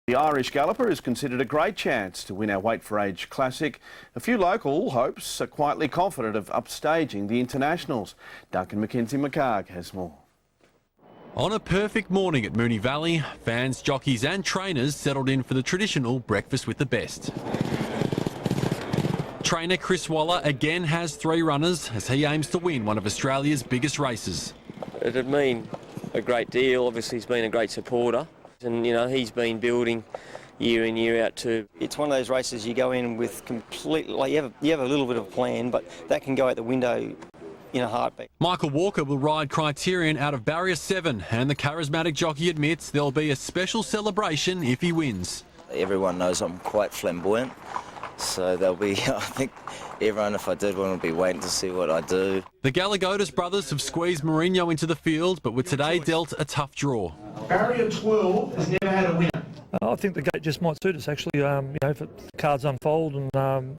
The Irish galloper is considered a great chance to win our Weight for Age Classic. A few local hopes are quietly confident of upstaging the internationals. Duncan McKenzie-McCarg has more. On a perfect morning at Moonee Valley, fans, jockeys and trainers settled in for the traditional breakfast with the best. Trainer Chris Waller again has 3 runners as he aims to win one of Australia's biggest races. It'd mean a great deal. Obviously, he's been a great supporter. And, you know, he's been building year in, year out too. It's one of those races you go in with completely, like you have a little bit of a plan, but that can go out the window in a heartbeat. Michael Walker will ride Criterion out of Barrier 7, and the charismatic jockey admits there'll be a special celebration if he wins. Everyone knows I'm quite flamboyant, so there'll be, I think, everyone, if I did one, would be waiting to see what I do. The Gallagher brothers have squeezed Mourinho into the field, but were today dealt a tough draw. Barrier 12 has never had a winner. I think the gate just might suit us, actually, you know, if the cards unfold and,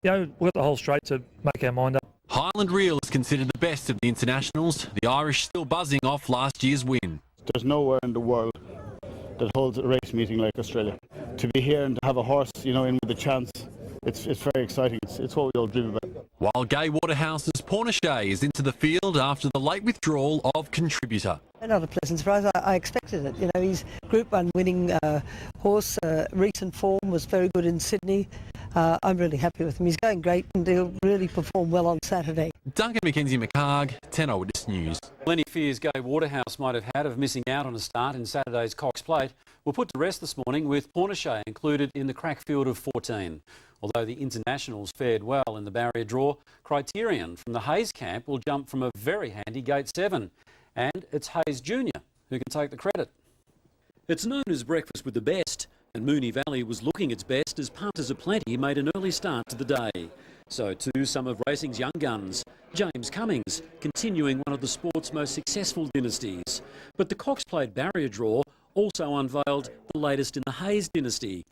you know, we've got the whole straight to make our mind up. Highland Reel is considered the best of the internationals, the Irish still buzzing off last year's win. There's nowhere in the world that holds a race meeting like Australia. To be here and to have a horse, you know, in with a chance, it's very exciting. It's what we all dream about. While Gai Waterhouse's Pornichet is into the field after the late withdrawal of contributor. Another pleasant surprise. I expected it. You know, he's Group 1 winning horse. Recent form was very good in Sydney. I'm really happy with him. He's going great and he'll really perform well on Saturday. Duncan McKenzie-McCarg, 10 Eyewitness News. Plenty fears Gai Waterhouse might have had of missing out on a start in Saturday's Cox Plate were put to rest this morning with Pornichet included in the crack field of 14. Although the internationals fared well in the barrier draw, Criterion from the Hayes camp will jump from a very handy gate 7. And it's Hayes Jr. who can take the credit. It's known as breakfast with the best, and Moonee Valley was looking its best as punters aplenty made an early start to the day. So too some of racing's young guns. James Cummings continuing one of the sport's most successful dynasties. But the Cox Plate barrier draw also unveiled the latest in the Hayes dynasty.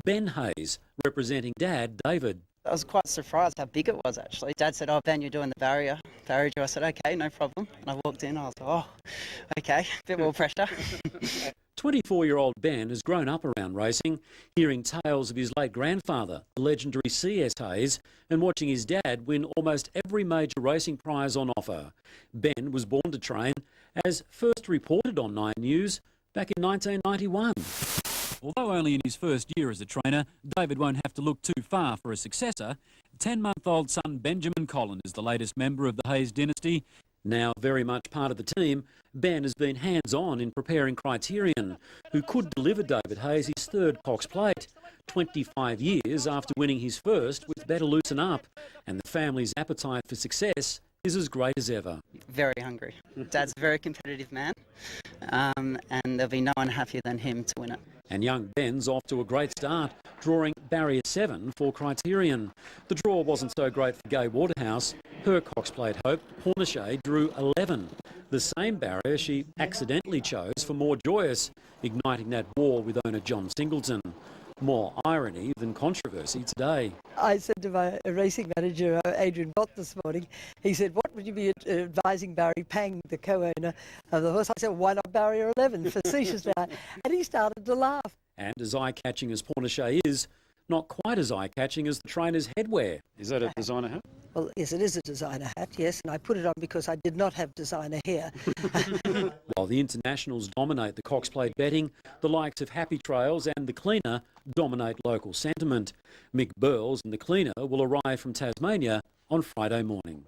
Ben Hayes, representing Dad, David. I was quite surprised how big it was, actually. Dad said, "Oh, Ben, you're doing the barrier draw." I said, "Okay, no problem." And I walked in, I was like, "Oh, okay, a bit more pressure." 24-year-old Ben has grown up around racing, hearing tales of his late grandfather, the legendary C.S. Hayes, and watching his dad win almost every major racing prize on offer. Ben was born to train, as first reported on 9 News back in 1991. Although only in his first year as a trainer, David won't have to look too far for a successor. 10-month-old son Benjamin Collin is the latest member of the Hayes dynasty. Now very much part of the team, Ben has been hands-on in preparing Criterion, who could deliver David Hayes his 3rd Cox Plate, 25 years after winning his first with Better Loosen Up. And the family's appetite for success is as great as ever. Very hungry. Dad's a very competitive man, and there'll be no one happier than him to win it. And young Ben's off to a great start, drawing Barrier 7 for Criterion. The draw wasn't so great for Gai Waterhouse. Her Cox Plate hope, Pornichet, drew 11. The same barrier she accidentally chose for More Joyous, igniting that war with owner John Singleton. More irony than controversy today. I said to my racing manager, Adrian Bott, this morning, he said, "What would you be advising Barry Pang, the co-owner of the horse?" I said, "Why not Barrier 11?" facetiously. And he started to laugh. And as eye-catching as Pornichet is, not quite as eye-catching as the trainer's headwear. Is that a designer hat? Well, yes, it is a designer hat, yes, and I put it on because I did not have designer hair. While the internationals dominate the Cox Plate betting, the likes of Happy Trails and the Cleaner dominate local sentiment. Mick Burles and the Cleaner will arrive from Tasmania on Friday morning.